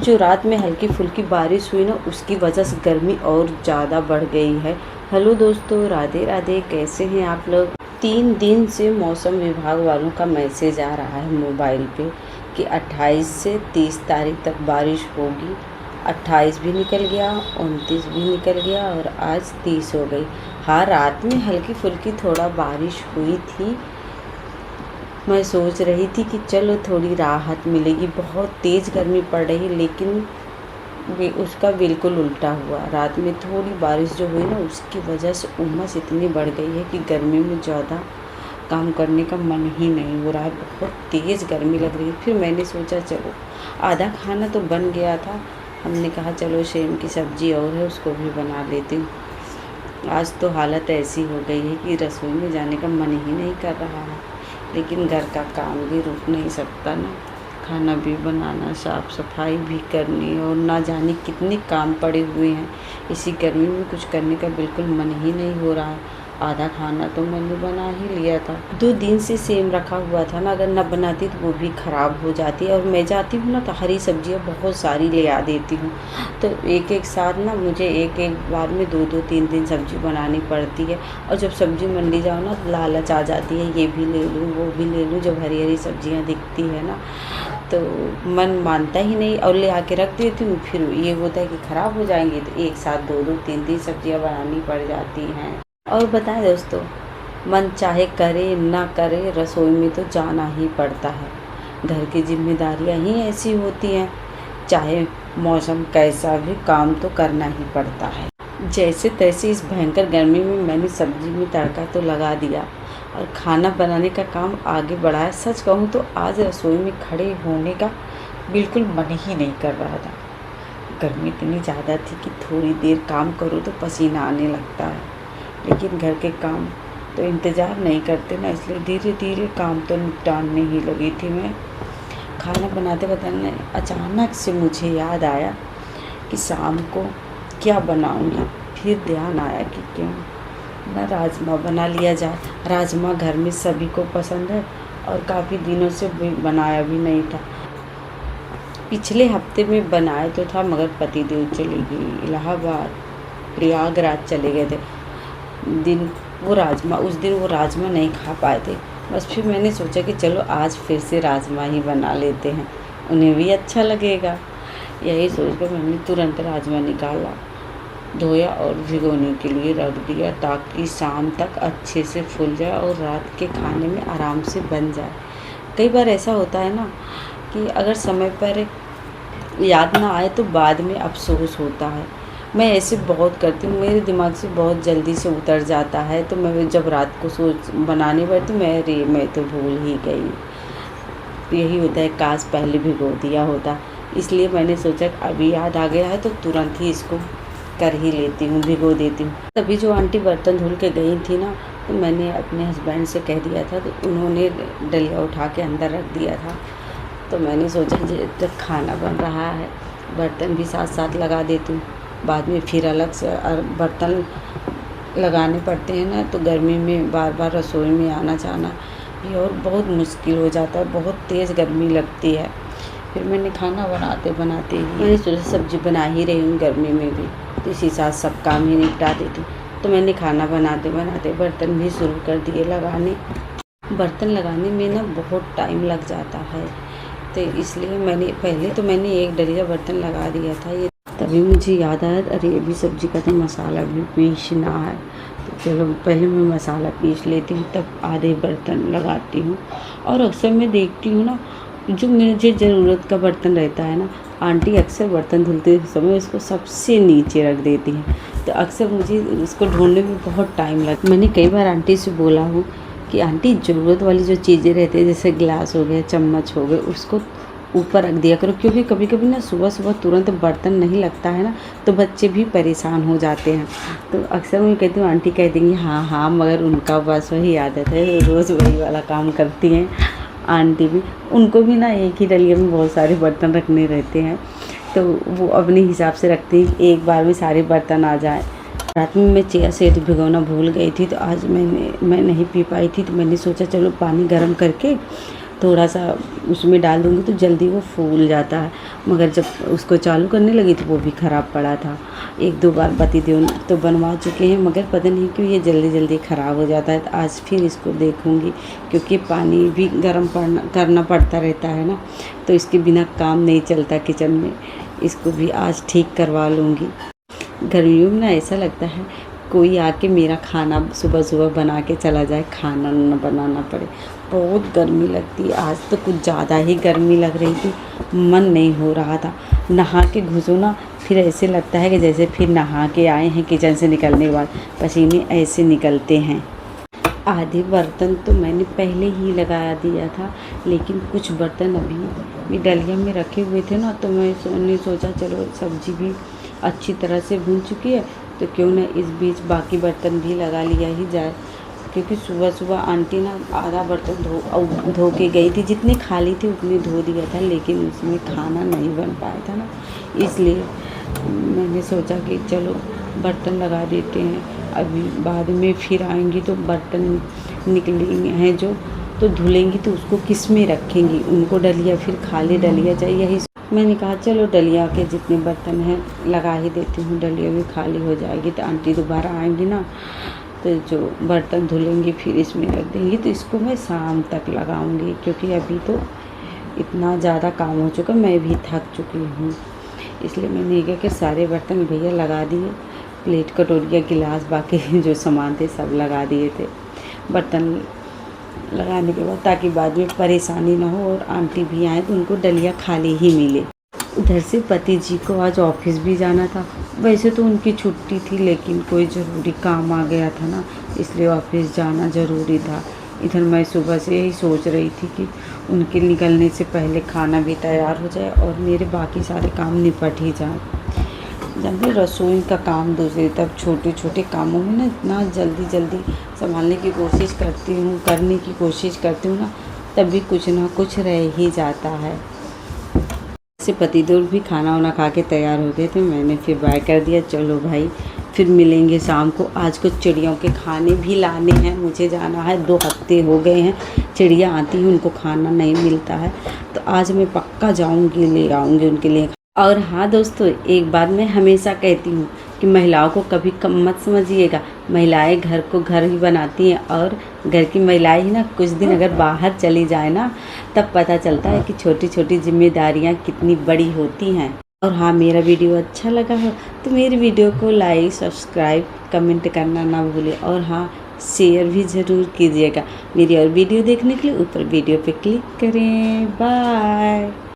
जो रात में हल्की फुल्की बारिश हुई ना, उसकी वजह से गर्मी और ज़्यादा बढ़ गई है। हेलो दोस्तों, राधे राधे। कैसे हैं आप लोग? 3 दिन से मौसम विभाग वालों का मैसेज आ रहा है मोबाइल पे कि 28 से 30 तारीख तक बारिश होगी। 28 भी निकल गया, 29 भी निकल गया और आज 30 हो गई। हाँ, रात में हल्की फुल्की थोड़ा बारिश हुई थी। मैं सोच रही थी कि चलो थोड़ी राहत मिलेगी, बहुत तेज़ गर्मी पड़ रही, लेकिन उसका बिल्कुल उल्टा हुआ। रात में थोड़ी बारिश जो हुई ना, उसकी वजह से उमस इतनी बढ़ गई है कि गर्मी में ज़्यादा काम करने का मन ही नहीं हो रहा है। बहुत तेज़ गर्मी लग रही है। फिर मैंने सोचा चलो, आधा खाना तो बन गया था, हमने कहा चलो सेम की सब्ज़ी और है, उसको भी बना लेती हूँ। आज तो हालत ऐसी हो गई है कि रसोई में जाने का मन ही नहीं कर रहा है, लेकिन घर का काम भी रुक नहीं सकता ना। खाना भी बनाना, साफ़ सफाई भी करनी और ना जाने कितने काम पड़े हुए हैं। इसी गर्मी में कुछ करने का बिल्कुल मन ही नहीं हो रहा है। आधा खाना तो मैंने बना ही लिया था। 2 दिन से सेम रखा हुआ था ना, अगर ना बनाती तो वो भी ख़राब हो जाती है। और मैं जाती हूँ ना तो हरी सब्जियाँ बहुत सारी ले आ देती हूँ, तो एक एक साथ ना मुझे एक एक बार में 2-2 3-3 सब्ज़ी बनानी पड़ती है। और जब सब्ज़ी मंडी जाओ ना, लालच आ जाती है, ये भी ले लूँ वो भी ले लूँ। जब हरी हरी सब्जियाँ दिखती है ना, तो मन मानता ही नहीं और ले आके रख देती हूँ। फिर ये होता है कि ख़राब हो जाएंगी, तो एक साथ 2-2 3-3 सब्जियाँ बनानी पड़ जाती हैं। और बताएं दोस्तों, मन चाहे करे ना करे, रसोई में तो जाना ही पड़ता है। घर की जिम्मेदारियां ही ऐसी होती हैं, चाहे मौसम कैसा भी, काम तो करना ही पड़ता है। जैसे तैसे इस भयंकर गर्मी में मैंने सब्जी में तड़का तो लगा दिया और खाना बनाने का काम आगे बढ़ाया। सच कहूँ तो आज रसोई में खड़े होने का बिल्कुल मन ही नहीं कर रहा था। गर्मी इतनी ज़्यादा थी कि थोड़ी देर काम करो तो पसीना आने लगता है, लेकिन घर के काम तो इंतज़ार नहीं करते ना, इसलिए धीरे धीरे काम तो निपटाने ही लगी थी मैं। खाना बनाते बनाते अचानक से मुझे याद आया कि शाम को क्या बनाऊंगी। फिर ध्यान आया कि क्यों ना राजमा बना लिया जाए। राजमा घर में सभी को पसंद है और काफ़ी दिनों से बनाया भी नहीं था। पिछले हफ्ते में बनाया तो था, मगर पतिदेव चली गई इलाहाबाद, प्रयागराज चले गए थे। उस दिन वो राजमा नहीं खा पाए थे। बस फिर मैंने सोचा कि चलो आज फिर से राजमा ही बना लेते हैं, उन्हें भी अच्छा लगेगा। यही सोचकर मैंने तुरंत राजमा निकाला, धोया और भिगोने के लिए रख दिया, ताकि शाम तक अच्छे से फूल जाए और रात के खाने में आराम से बन जाए। कई बार ऐसा होता है ना कि अगर समय पर याद ना आए तो बाद में अफसोस होता है। मैं ऐसे बहुत करती हूँ, मेरे दिमाग से बहुत जल्दी से उतर जाता है, तो मैं जब रात को सोच बनाने बैठती मैं तो भूल ही गई। यही होता है, काश पहले भिगो दिया होता। इसलिए मैंने सोचा अभी याद आ गया है तो तुरंत ही इसको कर ही लेती हूँ, भिगो देती हूँ। तभी जो आंटी बर्तन धुल के गई थी ना, तो मैंने अपने हस्बैंड से कह दिया था, तो उन्होंने डलिया उठा के अंदर रख दिया था। तो मैंने सोचा जब खाना बन रहा है, बर्तन भी साथ साथ लगा देती हूँ। बाद में फिर अलग से बर्तन लगाने पड़ते हैं ना, तो गर्मी में बार बार रसोई में आना जाना भी और बहुत मुश्किल हो जाता है, बहुत तेज़ गर्मी लगती है। फिर मैंने खाना बनाते बनाते ही मैंने सोचा सब्ज़ी बना ही रही हूँ गर्मी में भी, तो इसी साथ सब काम ही निपटा देती हूँ। तो मैंने खाना बनाते बनाते बर्तन भी शुरू कर दिए लगाने। बर्तन लगाने में ना बहुत टाइम लग जाता है, तो इसलिए मैंने एक डलिया बर्तन लगा दिया था। ये तभी मुझे याद आया, अरे अभी सब्ज़ी का तो मसाला भी पीसना है, तो चलो पहले मैं मसाला पीस लेती हूँ, तब आधे बर्तन लगाती हूँ। और अक्सर मैं देखती हूँ ना, जो मुझे ज़रूरत का बर्तन रहता है ना, आंटी अक्सर बर्तन धुलते समय उसको सबसे नीचे रख देती हैं, तो अक्सर मुझे उसको ढूंढने में बहुत टाइम लगता। मैंने कई बार आंटी से बोला हूँ कि आंटी ज़रूरत वाली जो चीज़ें रहती है, जैसे गिलास हो गया, चम्मच हो गए, उसको ऊपर रख दिया करो, क्योंकि कभी कभी ना सुबह सुबह तुरंत बर्तन नहीं लगता है ना, तो बच्चे भी परेशान हो जाते हैं। तो अक्सर मैं कहती हूँ, आंटी कह देंगी हाँ हाँ, मगर उनका बस वही आदत है, रोज़ वही वाला काम करती हैं आंटी भी। उनको भी ना एक ही डलिया में बहुत सारे बर्तन रखने रहते हैं, तो वो अपने हिसाब से रखती हैं, एक बार में सारे बर्तन आ जाए। रात में मैं चिया सीड्स भिगोना भूल गई थी, तो आज मैं नहीं पी पाई थी, तो मैंने सोचा चलो पानी गर्म करके थोड़ा सा उसमें डाल दूँगी तो जल्दी वो फूल जाता है, मगर जब उसको चालू करने लगी तो वो भी ख़राब पड़ा था। 1-2 बार पतिदेव तो बनवा चुके हैं, मगर पता नहीं क्यों ये जल्दी जल्दी ख़राब हो जाता है। तो आज फिर इसको देखूँगी, क्योंकि पानी भी गर्म करना पड़ता रहता है ना, तो इसके बिना काम नहीं चलता किचन में। इसको भी आज ठीक करवा लूँगी। गर्मियों में ना ऐसा लगता है कोई आके मेरा खाना सुबह सुबह बना के चला जाए, खाना न बनाना पड़े। बहुत गर्मी लगती है, आज तो कुछ ज़्यादा ही गर्मी लग रही थी, मन नहीं हो रहा था। नहा के घुसो ना, फिर ऐसे लगता है कि जैसे फिर नहा के आए हैं। किचन से निकलने के बाद पसीने ऐसे निकलते हैं। आधे बर्तन तो मैंने पहले ही लगा दिया था, लेकिन कुछ बर्तन अभी डलिया में रखे हुए थे ना, तो मैंने सोचा चलो सब्जी भी अच्छी तरह से भून चुकी है तो क्यों ना इस बीच बाकी बर्तन भी लगा लिया ही जाए। क्योंकि सुबह सुबह आंटी ना आधा बर्तन धो के गई थी, जितनी खाली थी उतनी धो दिया था, लेकिन उसमें खाना नहीं बन पाया था ना, इसलिए मैंने सोचा कि चलो बर्तन लगा देते हैं। अभी बाद में फिर आएंगी तो बर्तन निकलेंगे हैं जो, तो धुलेंगी तो उसको किस में रखेंगी, उनको डलिया फिर खाली डलिया चाहिए। यही मैंने कहा चलो डलिया के जितने बर्तन हैं लगा ही देती हूँ, डलिया भी खाली हो जाएगी तो आंटी दोबारा आएंगी ना, तो जो बर्तन धुलेंगी फिर इसमें रख देंगी। तो इसको मैं शाम तक लगाऊंगी, क्योंकि अभी तो इतना ज़्यादा काम हो चुका, मैं भी थक चुकी हूँ। इसलिए मैंने क्या कि सारे बर्तन भैया लगा दिए, प्लेट कटोरिया गिलास बाकी जो सामान थे सब लगा दिए थे बर्तन लगाने के बाद, ताकि बाद में परेशानी ना हो और आंटी भी आए तो उनको डलिया खाली ही मिले। उधर से पति जी को आज ऑफिस भी जाना था। वैसे तो उनकी छुट्टी थी, लेकिन कोई ज़रूरी काम आ गया था ना, इसलिए ऑफिस जाना ज़रूरी था। इधर मैं सुबह से यही सोच रही थी कि उनके निकलने से पहले खाना भी तैयार हो जाए और मेरे बाकी सारे काम निपट ही जाए। जब भी रसोई का काम दूसरी तब छोटे छोटे कामों में ना इतना जल्दी जल्दी संभालने की कोशिश करती हूँ, करने की कोशिश करती हूँ ना, तब भी कुछ ना कुछ रह ही जाता है। से पतिदेव भी खाना वाना खा के तैयार हो गए थे, मैंने फिर बाय कर दिया। चलो भाई फिर मिलेंगे शाम को। आज कुछ चिड़ियों के खाने भी लाने हैं, मुझे जाना है। 2 हफ्ते हो गए हैं चिड़िया आती हैं, उनको खाना नहीं मिलता है, तो आज मैं पक्का जाऊंगी, ले आऊँगी उनके लिए। और हाँ दोस्तों, एक बात मैं हमेशा कहती हूँ कि महिलाओं को कभी कम मत समझिएगा। महिलाएं घर को घर ही बनाती हैं, और घर की महिलाएं ही ना कुछ दिन अगर बाहर चली जाए ना, तब पता चलता है कि छोटी छोटी जिम्मेदारियाँ कितनी बड़ी होती हैं। और हाँ, मेरा वीडियो अच्छा लगा हो तो मेरी वीडियो को लाइक, सब्सक्राइब, कमेंट करना ना भूलें, और हाँ शेयर भी ज़रूर कीजिएगा। मेरी और वीडियो देखने के लिए ऊपर वीडियो पे क्लिक करें। बाय।